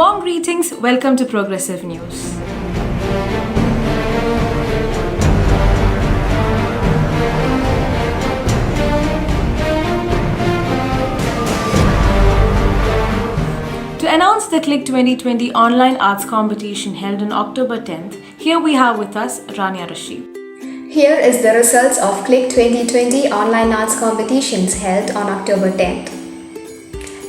Warm greetings, welcome to Progressive News. To announce the Click 2020 online arts competition held on October 10th, here we have with us Rania Rashid. Here is the results of Click 2020 online arts competitions held on October 10th.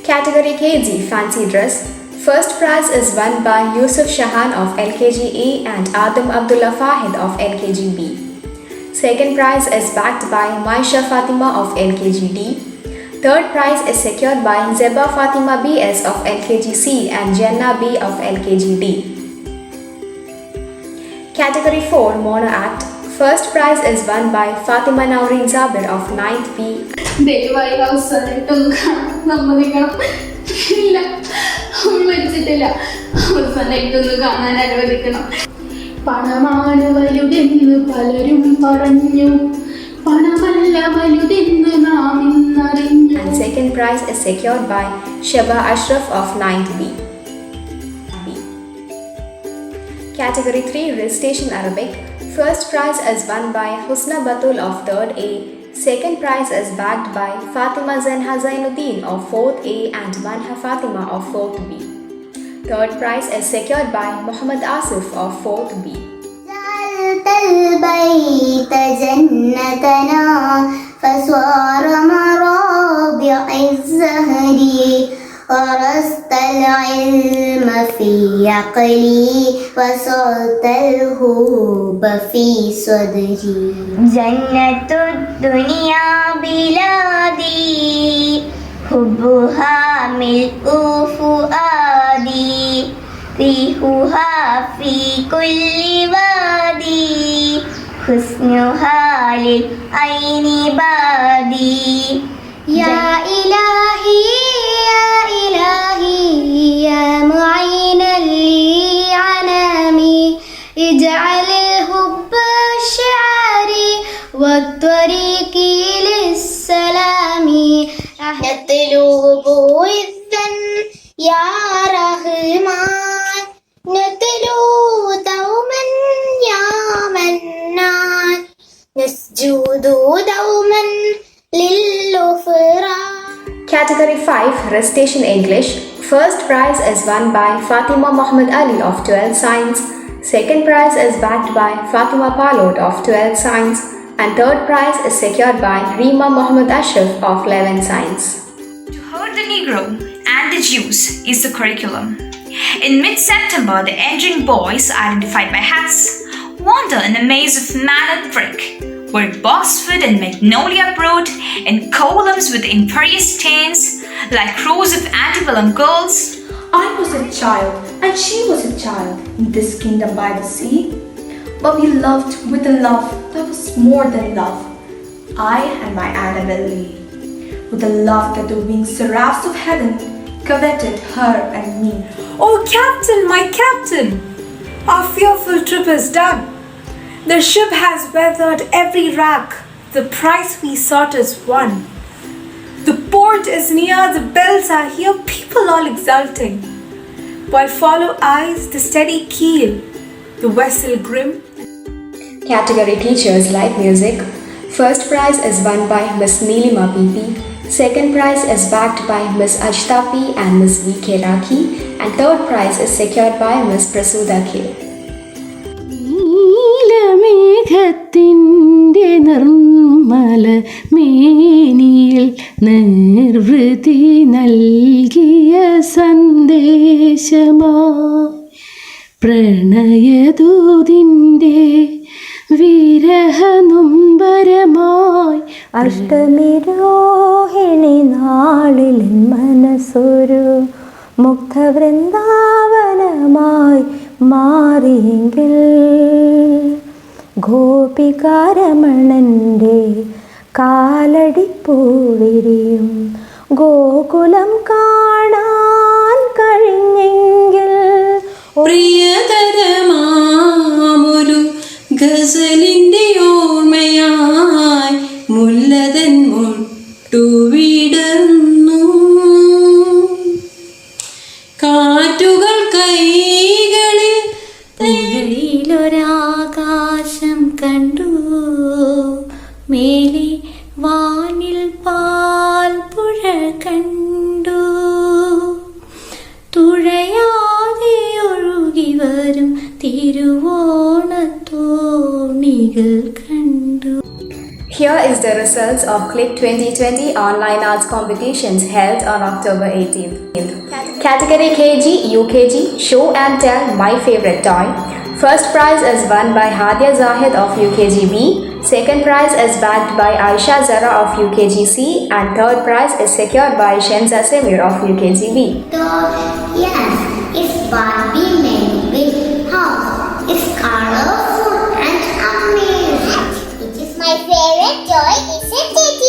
Category KG Fancy Dress. First prize is won by Yusuf Shahan of LKG A and Adam Abdullah Fahid of LKG B. Second prize is backed by Maisha Fatima of LKG D. Third prize is secured by Zeba Fatima BS of LKG C and Jenna B of LKG D. Category 4 Mono Act. First prize is won by Fatima Naureen Zabir of 9th B. ദയവായി അവസാനമായിട്ടൊന്ന് സമ്മതിക്കണം. ഇല്ല, അവൾ മരിച്ചിട്ടില്ല. അവസാനമായിട്ടൊന്ന് കാണാൻ അനുവദിക്കണം. പണമാണ് വലുതെന്ന് പലരും പറഞ്ഞു, പണമല്ല വലുതെന്ന് നാം ഇന്നറിഞ്ഞു. And second prize is secured by Shaba Ashraf of 9th B. Category 3 Recitation Arabic. First prize is won by Husna Batul of 3rd A. Second prize is backed by Fatima Zenha Zainuddin of 4th A and Manha Fatima of 4th B. Third prize is secured by Muhammad Asif of 4th B. البيت جنتنا فصار مرابع الزهر ورثت العلم في عقلي وصلت الهوب في صدري جنة الدنيا بلادي حبها ملء فؤادي ريحها في كل وادي حسنها للعين بادي يا إلهي يا إلهي يا معينا لعنامي اجعل الحب شعاري والطريق للسلام نطلب إذا يا رحمن نطلب دوما يا منان نسجد دوما Category 5 Recitation English. First prize is won by Fatima Muhammad Ali of 12th Science. Second prize is backed by Fatima Palot of 12th Science. And third prize is secured by Reema Muhammad Ashraf of 11th Science. To herd the Negro and the Jews is the curriculum. In mid-September, the entering boys, identified by hats, wander in a maze of mannered brick, where boxwood and magnolia brood in columns with imperious stains, like rows of antebellum girls. I was a child, and she was a child in this kingdom by the sea. But we loved with a love that was more than love. I and my Annabel Lee, with a love that the winged seraphs of heaven coveted her and me. Oh, Captain, my Captain! Our fearful trip is done. The ship has weathered every rack. The prize we sought is won. The port is near, the bells are here, people all exulting. While follow eyes the steady keel, the vessel grim. Category Teachers Live Music. First prize is won by Miss Neelima PP. Second prize is backed by Miss Ajta P and Miss V.K. Rakhi. And third prize is secured by Miss Prasuda K. നീലമേഘത്തിൻ്റെ Nirmala മേനിയിൽ നിർവൃതി നൽകിയ സന്ദേശമായി പ്രണയദൂതിൻ്റെ വിരഹനൊമ്പരമായി അഷ്ടമിരോഹിണി നാളിൽ മനസ്സൊരു മുക്തവൃന്ദാവനമായി മാറിയെങ്കിൽ ഗോപികാരമണന്റെ കാലടിപ്പൂവിരിയും ഗോകുലം കാണാൻ കഴിഞ്ഞെങ്കിൽ പ്രിയതരമാമൊരു ഗസലിൻ്റെ ഓർമ്മയായി മുല്ലതൻ മുട്ടുവിടർന്നു കാറ്റുകൾ കൈകളിൽ പുഴയിലൊരാകാശം കണ്ടു, മേലെ വാനിൽ പാൽ പുഴ കണ്ടു, തുഴയാതെ ഒഴുകി വരും തിരുവോണത്തോണികൾ കണ്ടു. Here is the results of Click 2020 online arts competitions held on October 18th. Category KG, UKG, Show and Tell My Favorite Toy. First prize is won by Hadia Zahid of UKG B. Second prize is bagged by Aisha Zara of UKG C. And third prize is secured by Shenza Semir of UKG B. So, yes, it's Barbie made with house. It's colorful and amazing. It is my favorite toy, isn't it?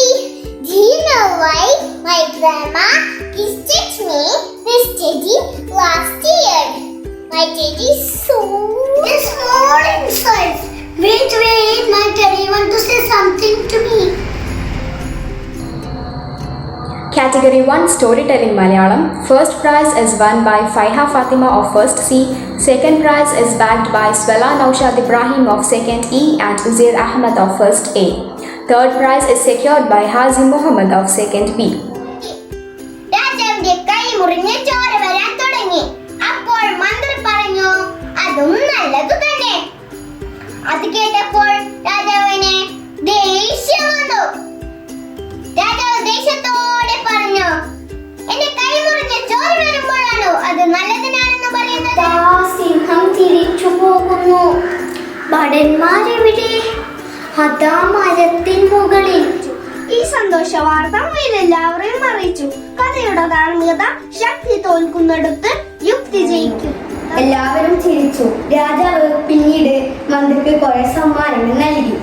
Do you know why my grandma gifted me this teddy last year? My teddy is so small in size. Wait, my teddy want to say something to me. Category 1 Storytelling Malayalam. First prize is won by Faiha Fatima of First C. Second prize is bagged by Swela Naushad Ibrahim of Second E and Uzair Ahmed of First A. Third prize is secured by Hazim Muhammad of Second B. രാജാവിന്റെ കൈ മുറിഞ്ഞ് ചോര വരാൻ തുടങ്ങി. അപ്പോൾ മന്ത്രി പറഞ്ഞു, അതും നല്ലതു തന്നെ. അത് കേട്ടപ്പോൾ രാജാവിന് ദേഷ്യം വന്നു. രാജാവ് ദേഷ്യത്തോടെ പറഞ്ഞു, എന്റെ കൈ മുറിഞ്ഞ് ചോര വരുമ്പോഴാണോ അത് നല്ലതിനാണെന്ന് പറയുന്നത്? സിംഹം തിരിച്ചു പോകുന്നു. ഭടന്മാരെവിടെ? അതാ മരത്തിൻ മുകളിൽ. ഈ സന്തോഷ വാർത്ത എല്ലാവരെയും അറിയിച്ചു. കഥയുടെ ധാർമ്മികത ശക്തി തോൽക്കുന്നിടത്ത് യുക്തി ജയിക്കും. എല്ലാവരും ചിരിച്ചു. രാജാവ് പിന്നീട് മന്ത്രിക്ക് കുറെ സമ്മാനങ്ങൾ നൽകി.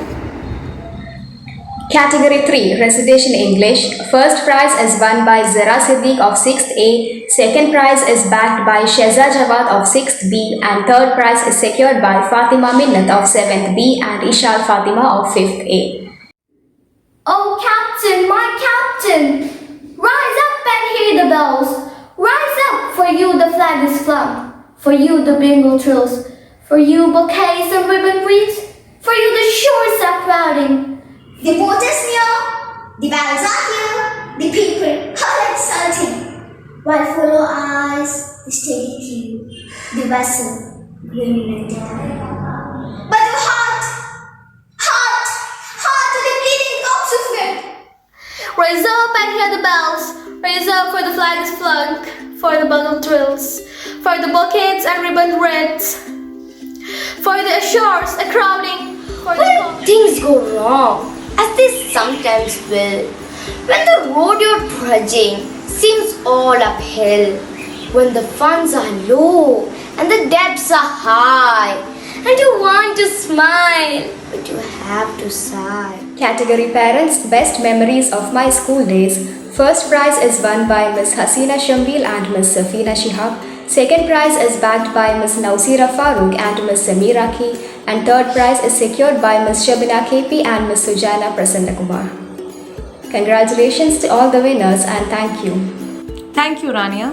Category 3 Recitation English. First prize is won by Zara Siddiq of 6th A. Second prize is backed by Sheza Jawad of 6th B. And third prize is secured by Fatima Minnat of 7th B and Ishal Fatima of 5th A. Oh Captain, my Captain, rise up and hear the bells. Rise up, for you the flag is flung. For you the bingle trills. For you bouquets and ribbon wreaths. For you the shores are crowding. The boat is near, the bells are here, the people are exulting. While full of eyes, the steady queue, the vessel grinning and dead. But the heart to the bleeding corpse of men. Rise up and hear the bells. Rise up, for the flag is flung, for the bugle trills, for the bouquets and ribbon wreaths, for the shores a crowding. When things go wrong, as they sometimes will, when the road you're trudging seems all uphill, when the funds are low and the debts are high, and you want to smile, but you have to sigh. Category Parents Best Memories of My School Days. First prize is won by Ms. Hasina Shambil and Ms. Safina Shihab. Second prize is backed by Ms. Nausira Farooq and Ms. Samira Ki. And third prize is secured by Ms. Shabina KP and Ms. Sujana Prasannakumar. Congratulations to all the winners and thank you. Thank you, Rania.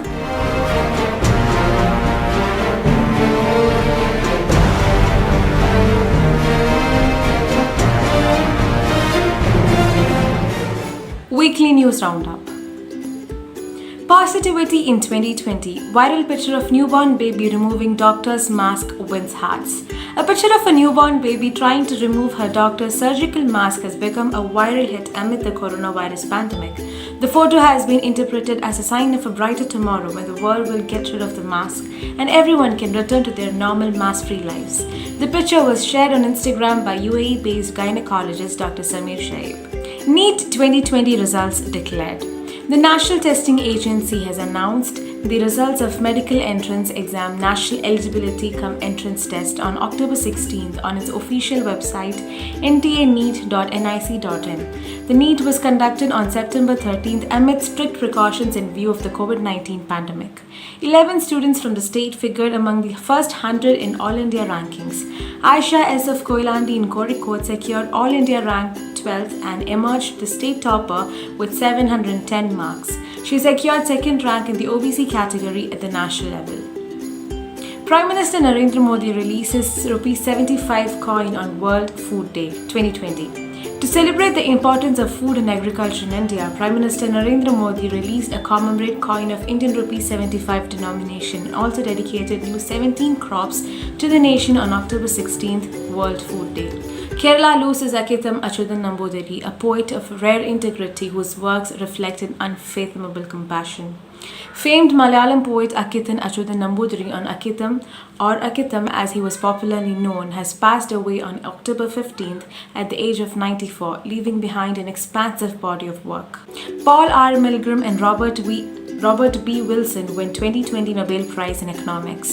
Weekly News Roundup. Positivity in 2020. Viral picture of newborn baby removing doctor's mask wins hearts. A picture of a newborn baby trying to remove her doctor's surgical mask has become a viral hit amid the coronavirus pandemic. The photo has been interpreted as a sign of a brighter tomorrow when the world will get rid of the mask and everyone can return to their normal mask-free lives. The picture was shared on Instagram by UAE-based gynecologist Dr. Samir Shaib. NEET 2020 results declared. The National Testing Agency has announced the results of Medical Entrance Exam National Eligibility cum Entrance Test on October 16th on its official website ntaneet.nic.in. The NEET was conducted on September 13th amid strict precautions in view of the COVID-19 pandemic. 11 students from the state figured among the first 100 in All India rankings. Aisha S. of Koilandi in Kozhikode secured All India rank 12th and emerged the state topper with 710 marks. She secured second rank in the OBC category at the national level. Prime Minister Narendra Modi releases ₹75 coin on World Food Day 2020. To celebrate the importance of food and agriculture in India, Prime Minister Narendra Modi released a commemorate coin of ₹75 denomination and also dedicated new 17 crops to the nation on October 16th, World Food Day. Kerala loses Akitham Achyutan Namboothiri, a poet of rare integrity whose works reflected unfathomable compassion. Famed Malayalam poet Akithan Achyutan Namboothiri on Akitham as he was popularly known, has passed away on October 15th at the age of 94, leaving behind an expansive body of work. Paul R. Milgram and Robert B. Wilson won 2020 Nobel Prize in Economics.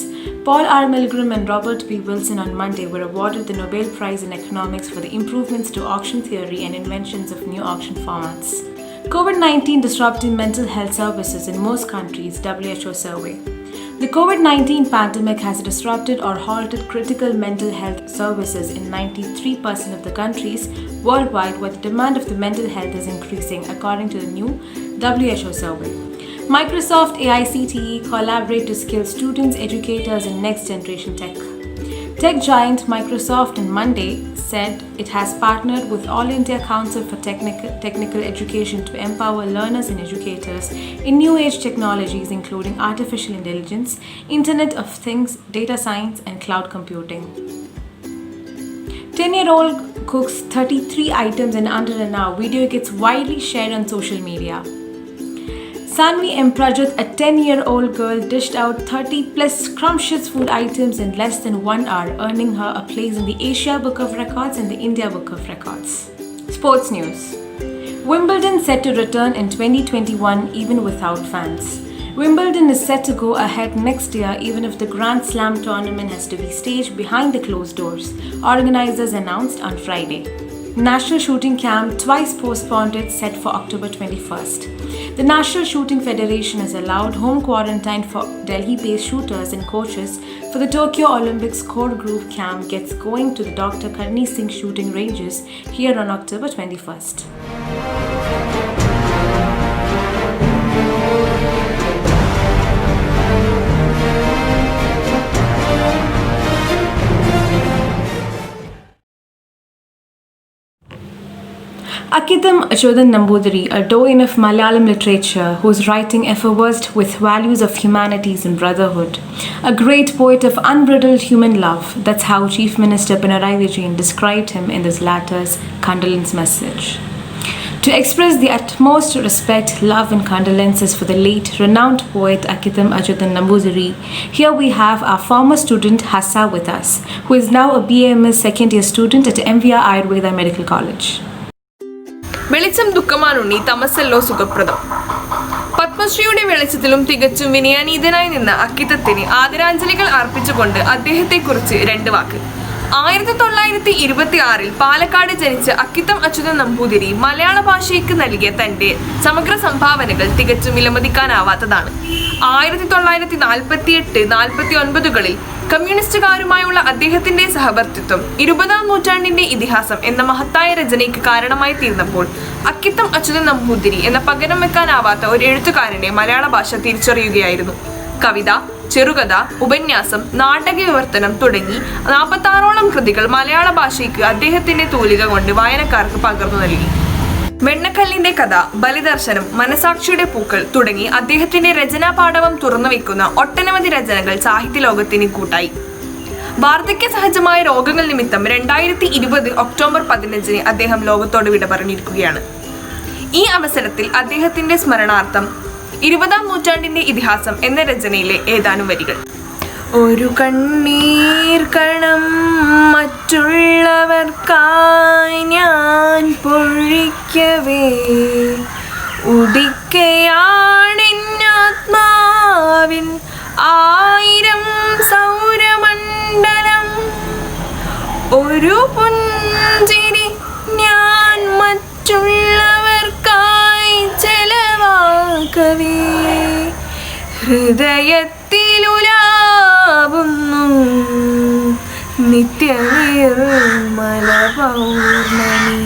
Paul R. Milgram and Robert B. Wilson on Monday were awarded the Nobel Prize in Economics for the improvements to auction theory and inventions of new auction formats. COVID-19 disrupted mental health services in most countries, WHO survey. The COVID-19 pandemic has disrupted or halted critical mental health services in 93% of the countries worldwide, where the demand of the mental health is increasing, according to the new WHO survey. Microsoft AICTE collaborate to skill students, educators in next generation tech. Tech giant Microsoft on Monday said it has partnered with All India Council for Technical Education to empower learners and educators in new age technologies including artificial intelligence, Internet of Things, data science, and cloud computing. 10-year-old cooks 33 items in under an hour. Video gets widely shared on social media. Sanvi M. Prajut, a 10-year-old girl, dished out 30 plus scrumptious food items in less than 1 hour, earning her a place in the Asia Book of Records and the India Book of Records. Sports news. Wimbledon set to return in 2021 even without fans. Wimbledon is set to go ahead next year even if the Grand Slam tournament has to be staged behind the closed doors, organizers announced on Friday. National Shooting Camp twice postponed it, set for October 21st. The National Shooting Federation has allowed home quarantine for Delhi-based shooters and coaches for the Tokyo Olympics core group camp gets going to the Dr. Karni Singh shooting ranges here on October 21st. Akitham Achyutan Namboothiri, a doyen of Malayalam literature whose writing effervesced with values of humanities and brotherhood. A great poet of unbridled human love. That's how Chief Minister Pinarayi Vijayan described him in this latter's condolence message. To express the utmost respect, love and condolences for the late renowned poet Akitham Achyutan Namboothiri, here we have our former student Hassa with us, who is now a BAMS second year student at MVR Ayurveda Medical College. വെളിച്ചം ദുഃഖമാണുണ്ണി, തമസല്ലോ സുഖപ്രദം. പത്മശ്രീയുടെ വെളിച്ചത്തിലും തികച്ചും വിനയാനീതനായി നിന്ന അക്കിത്തത്തിന് ആദരാഞ്ജലികൾ അർപ്പിച്ചുകൊണ്ട് അദ്ദേഹത്തെക്കുറിച്ച് 2 വാക്ക്. 1926 പാലക്കാട് ജനിച്ച അക്കിത്തം അച്യുതൻ നമ്പൂതിരി മലയാള ഭാഷയ്ക്ക് നൽകിയ തന്റെ സമഗ്ര സംഭാവനകൾ തികച്ചും വിലമതിക്കാനാവാത്തതാണ്. 1948-49കളിൽ കമ്മ്യൂണിസ്റ്റുകാരുമായുള്ള അദ്ദേഹത്തിന്റെ സഹവർത്തിത്വം 20ാം നൂറ്റാണ്ടിന്റെ ഇതിഹാസം എന്ന മഹത്തായ രചനയ്ക്ക് കാരണമായി തീർന്നപ്പോൾ അക്കിത്തം അച്യുതൻ നമ്പൂതിരി എന്ന പകരം വെക്കാനാവാത്ത ഒരു എഴുത്തുകാരനെ മലയാള ഭാഷ തിരിച്ചറിയുകയായിരുന്നു. കവിത, ചെറുകഥ, ഉപന്യാസം, നാടക വിവർത്തനം തുടങ്ങി 46ഓളം കൃതികൾ മലയാള ഭാഷയ്ക്ക് അദ്ദേഹത്തിന്റെ തൂലിക കൊണ്ട് വായനക്കാർക്ക് പകർന്നു നൽകി. വെണ്ണക്കല്ലിന്റെ കഥ, ബലിദർശനം, മനസാക്ഷിയുടെ പൂക്കൾ തുടങ്ങി അദ്ദേഹത്തിന്റെ രചനാ പാടവം തുറന്നുവെക്കുന്ന ഒട്ടനവധി രചനകൾ സാഹിത്യ ലോകത്തിന് കൂട്ടായി. വാർദ്ധക്യ സഹജമായ രോഗങ്ങൾ നിമിത്തം 2020 ഒക്ടോബർ 15 അദ്ദേഹം ലോകത്തോട് വിട പറഞ്ഞിരിക്കുകയാണ്. ഈ അവസരത്തിൽ അദ്ദേഹത്തിന്റെ സ്മരണാർത്ഥം 20ാം നൂറ്റാണ്ടിന്റെ ഇതിഹാസം എന്ന രചനയിലെ ഏതാനും വരികൾ. ഒരു കണ്ണീർ കണം മറ്റുള്ളവർക്കായി ഞാൻ പൊഴിക്കവേ ഉദിക്കയാണെന്നാത്മാവിൻ 1000 സൗരമണ്ഡലം. ഒരു പുഞ്ചിരി ഞാൻ മറ്റുള്ളവർക്കായി ചെലവാക്കവേ ഹൃദയത്തിലുലാവുന്നു നിത്യനിർമ്മല പൗർണമി.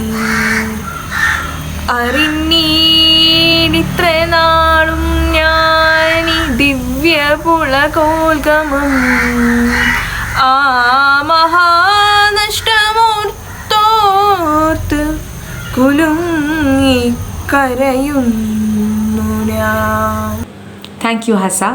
അറിഞ്ഞീടിത്ര നാളും ഞാനീ ദിവ്യ പുളകോ ഉൽഗമം ആ മഹാനഷ്ടമോർത്തോർത്ത് കുലുങ്ങി കരയുന്നു ഞാൻ. Thank you, Hassa.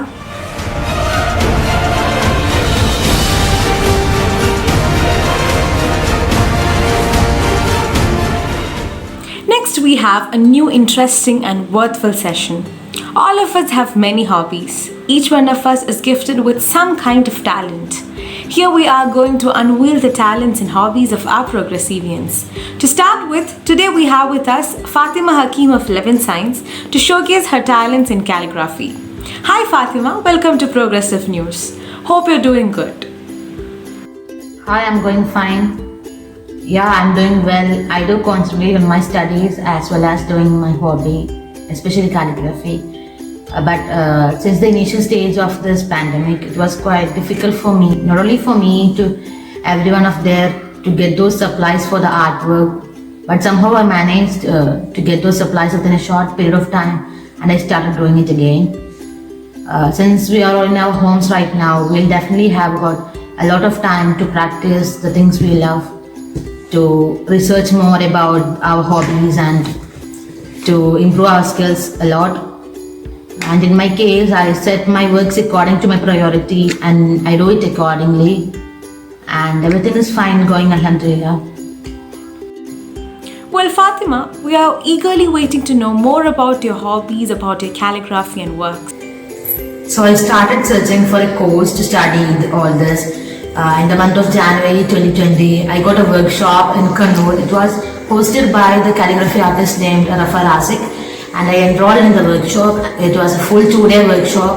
Next, we have a new interesting and worthwhile session. All of us have many hobbies. Each one of us is gifted with some kind of talent. Here we are going to unveil the talents and hobbies of our Progressivians. To start with, today we have with us Fatima Hakim of 11 Science to showcase her talents in calligraphy. Hi Fatima, welcome to Progressive News. Hope you're doing good. Hi, I'm going fine. Yeah, I'm doing well. I do concentrate on my studies as well as doing my hobby, especially calligraphy. But since the initial stage of this pandemic, it was quite difficult for me, not only for me, to everyone of there to get those supplies for the artwork. But somehow I managed to get those supplies within a short period of time, and I started doing it again. Since we are all in our homes right now, we'll definitely have got a lot of time to practice the things we love, to research more about our hobbies and to improve our skills a lot. And in my case, I set my works according to my priority and I do it accordingly. And everything is fine going, alhamdulillah. Well, Fatima, we are eagerly waiting to know more about your hobbies, about your calligraphy and works. So I started searching for a course to study all this. In the month of January 2020, I got a workshop in Kannur. It was hosted by the calligraphy artist named Rafa Rasik, and I enrolled in the workshop. It was a full 2-day workshop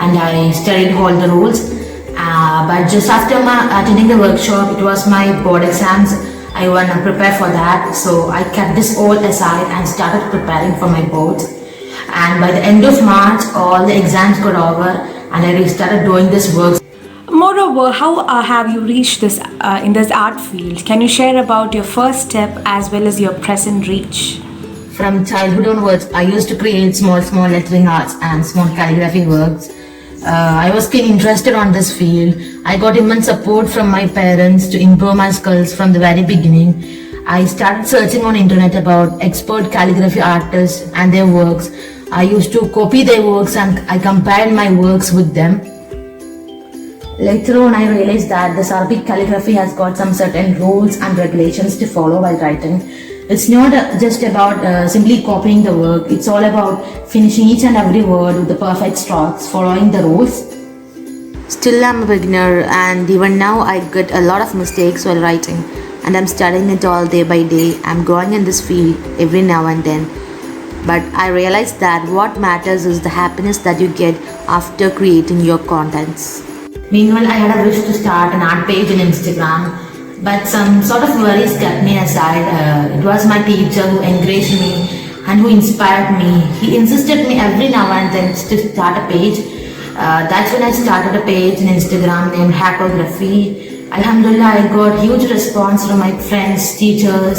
and I studied all the rules. But just after attending the workshop, it was my board exams. I want to prepare for that. So I kept this all aside and started preparing for my boards. And by the end of March, all the exams got over and I started doing this work. Moreover, how have you reached this in this art field? Can you share about your first step as well as your present reach? From childhood onwards, I used to create small lettering arts and small calligraphy works. I was keen interested on this field. I got immense support from my parents to improve my skills from the very beginning. I started searching on internet about expert calligraphy artists and their works. I used to copy their works and I compared my works with them. Later on, I realized that this Arabic calligraphy has got some certain rules and regulations to follow while writing. It's not just about simply copying the work. It's all about finishing each and every word with the perfect strokes, following the rules. Still, I'm a beginner, and even now I get a lot of mistakes while writing, and I'm studying it all day by day. I'm growing in this field every now and then. But I realized that what matters is the happiness that you get after creating your contents. Meanwhile, I had a wish to start an art page on Instagram, but some sort of worries kept me aside. It was my teacher who encouraged me and who inspired me. He insisted me every now and then to start a page. That's when I started a page on Instagram named Hackography. Alhamdulillah, I got huge response from my friends, teachers,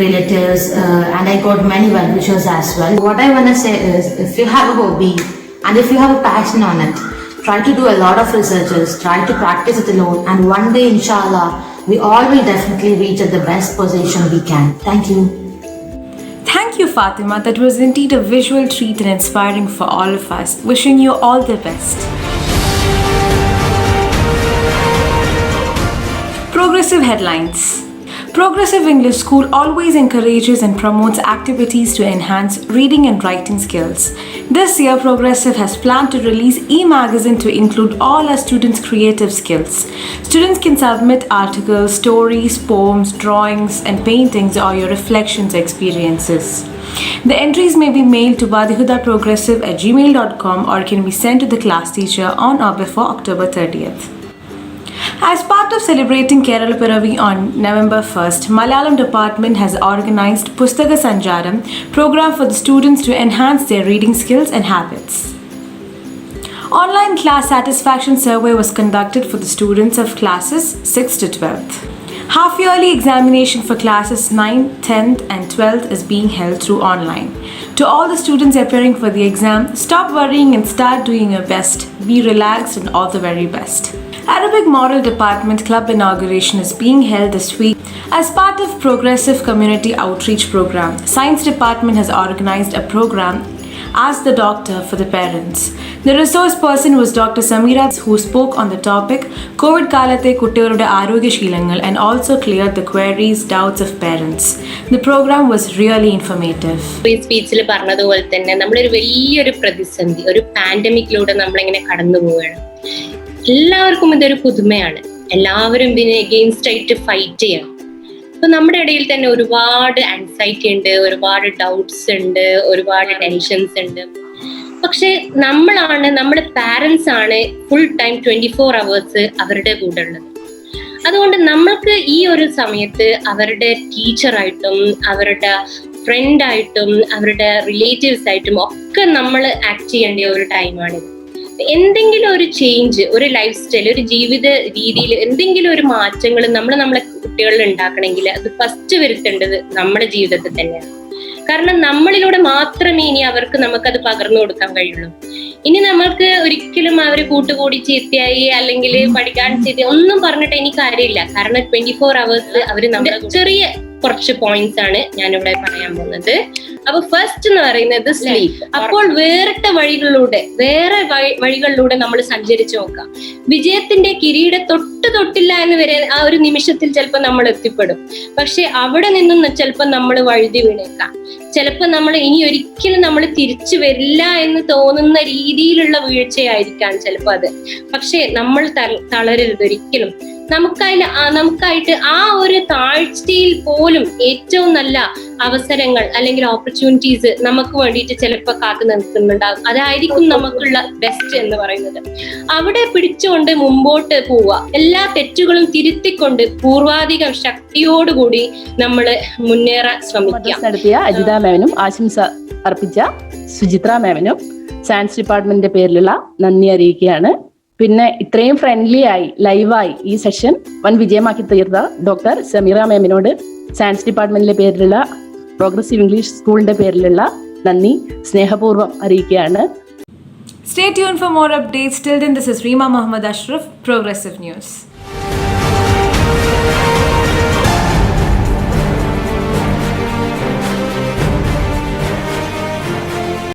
relatives, and I got many well wishers as well. What I want to say is, if you have a hobby and if you have a passion on it, try to do a lot of researches, try to practice it alone, and one day, inshallah, we all will definitely reach at the best position we can. Thank you. Thank you, Fatima. That was indeed a visual treat and inspiring for all of us. Wishing you all the best. Progressive headlines. Progressive English School always encourages and promotes activities to enhance reading and writing skills. This year, Progressive has planned to release e-magazine to include all our students' creative skills. Students can submit articles, stories, poems, drawings, and paintings or your reflections experiences. The entries may be mailed to wadihudaprogressive@gmail.com or can be sent to the class teacher on or before October 30th. As part of celebrating Kerala Piravi on November 1st, Malayalam department has organized Pustaka Sanjaram program for the students to enhance their reading skills and habits. Online class satisfaction survey was conducted for the students of classes 6th to 12th. Half-yearly examination for classes 9th, 10th and 12th is being held through online. To all the students appearing for the exam, stop worrying and start doing your best. Be relaxed and all the very best. Arabic Moral Department Club inauguration is being held this week as part of Progressive Community Outreach Program. Science Department has organized a program Ask the Doctor for the parents. The resource person was Dr. Samira, who spoke on the topic COVID കാലത്തെ കുട്ടികളുടെ ആരോഗ്യശീലങ്ങൾ and also cleared the queries, doubts of parents. The program was really informative. ഈ സ്പീച്ചിൽ പറഞ്ഞതുപോലെ തന്നെ നമ്മളൊരു വലിയൊരു പ്രതിസന്ധി, ഒരു പാൻഡമിക്കിലൂടെ നമ്മളിങ്ങനെ കടന്നു പോവുകയാണ്. എല്ലാവർക്കും ഇതൊരു പുതുമയാണ്. എല്ലാവരും ഇതിനെ എഗെയിൻസ്റ്റ് ആയിട്ട് ഫൈറ്റ് ചെയ്യണം. അപ്പൊ നമ്മുടെ ഇടയിൽ തന്നെ ഒരുപാട് ആൻസൈറ്റി ഉണ്ട്, ഒരുപാട് ഡൗട്ട്സ് ഉണ്ട്, ഒരുപാട് ടെൻഷൻസ് ഉണ്ട്. പക്ഷെ നമ്മുടെ പാരന്റ്സ് ആണ് ഫുൾ ടൈം 24 hours അവരുടെ കൂടെ ഉള്ളത്. അതുകൊണ്ട് നമ്മൾക്ക് ഈ ഒരു സമയത്ത് അവരുടെ ടീച്ചറായിട്ടും അവരുടെ ഫ്രണ്ടായിട്ടും അവരുടെ റിലേറ്റീവ്സ് ആയിട്ടും ഒക്കെ നമ്മൾ ആക്ട് ചെയ്യേണ്ട ഒരു ടൈമാണിത്. എന്തെങ്കിലും ഒരു ചേഞ്ച്, ഒരു ലൈഫ് സ്റ്റൈൽ, ഒരു ജീവിത രീതിയിൽ എന്തെങ്കിലും ഒരു മാറ്റങ്ങൾ നമ്മളെ കുട്ടികളിൽ ഉണ്ടാക്കണമെങ്കിൽ അത് ഫസ്റ്റ് വരുത്തേണ്ടത് നമ്മുടെ ജീവിതത്തിൽ തന്നെയാണ്. കാരണം നമ്മളിലൂടെ മാത്രമേ ഇനി നമുക്കത് പകർന്നു കൊടുക്കാൻ കഴിയുള്ളൂ. ഇനി നമ്മൾക്ക് ഒരിക്കലും അവര് കൂട്ടുകൂടി ചീത്തയായി അല്ലെങ്കിൽ പഠിക്കാൻ ചീത്ത ഒന്നും പറഞ്ഞിട്ട് എനിക്ക് കാര്യമില്ല. കാരണം 24 hours അവര് നമ്മുടെ ചെറിയ കുറച്ച് പോയിന്റ്സ് ആണ് ഞാനിവിടെ പറയാൻ പോകുന്നത്. അപ്പൊ ഫസ്റ്റ് എന്ന് പറയുന്നത് സ്ലീപ്പ്. അപ്പോൾ വേറെ വഴികളിലൂടെ നമ്മൾ സഞ്ചരിച്ചു നോക്കാം. വിജയത്തിന്റെ കിരീടം തൊട്ടില്ല എന്ന് വരെ ആ ഒരു നിമിഷത്തിൽ ചിലപ്പോൾ നമ്മൾ എത്തിപ്പെടും. പക്ഷെ അവിടെ നിന്നും ചിലപ്പോൾ നമ്മൾ വഴുതി വീണേക്കാം. ചിലപ്പോൾ നമ്മൾ ഇനി ഒരിക്കലും നമ്മൾ തിരിച്ചു വരില്ല എന്ന് തോന്നുന്ന രീതിയിലുള്ള വീഴ്ചയായിരിക്കാം ചിലപ്പോൾ അത്. പക്ഷെ നമ്മൾ തളരരുത് ഒരിക്കലും. നമുക്കായിട്ട് ആ ഒരു താഴ്ചയിൽ പോലും ഏറ്റവും നല്ല അവസരങ്ങൾ അല്ലെങ്കിൽ ഓപ്പർച്യൂണിറ്റീസ് നമുക്ക് വേണ്ടിയിട്ട് ചിലപ്പോൾ കാത്തു നിൽക്കുന്നുണ്ടാകും. അതായിരിക്കും നമുക്കുള്ള ബെസ്റ്റ് എന്ന് പറയുന്നത്. അവിടെ പിടിച്ചുകൊണ്ട് മുമ്പോട്ട് പോവുക, എല്ലാ തെറ്റുകളും തിരുത്തിക്കൊണ്ട് പൂർവാധികം ശക്തിയോടുകൂടി നമ്മൾ മുന്നേറാൻ ശ്രമിക്കുക. നടത്തിയ അജിത മാമിനും ആശംസ അർപ്പിച്ച സുചിത്ര മാമിനും സയൻസ് ഡിപ്പാർട്ട്മെന്റിന്റെ പേരിലുള്ള നന്ദി അറിയിക്കുകയാണ്. പിന്നെ ഇത്രയും ഫ്രണ്ട്ലി ആയി ലൈവായി ഈ സെഷൻ വൻ വിജയമാക്കി തീർത്ത ഡോക്ടർ സമീറ മാമിനോട് സയൻസ് ഡിപ്പാർട്ട്മെന്റിന്റെ പേരിലുള്ള പ്രോഗ്രസീവ് ഇംഗ്ലീഷ് സ്കൂളിന്റെ പേരിലുള്ള നന്ദി സ്നേഹപൂർവ്വം അറിയിക്കുകയാണ്. Stay tuned for more updates. Till then, this is Reema Muhammad Ashraf, Progressive News.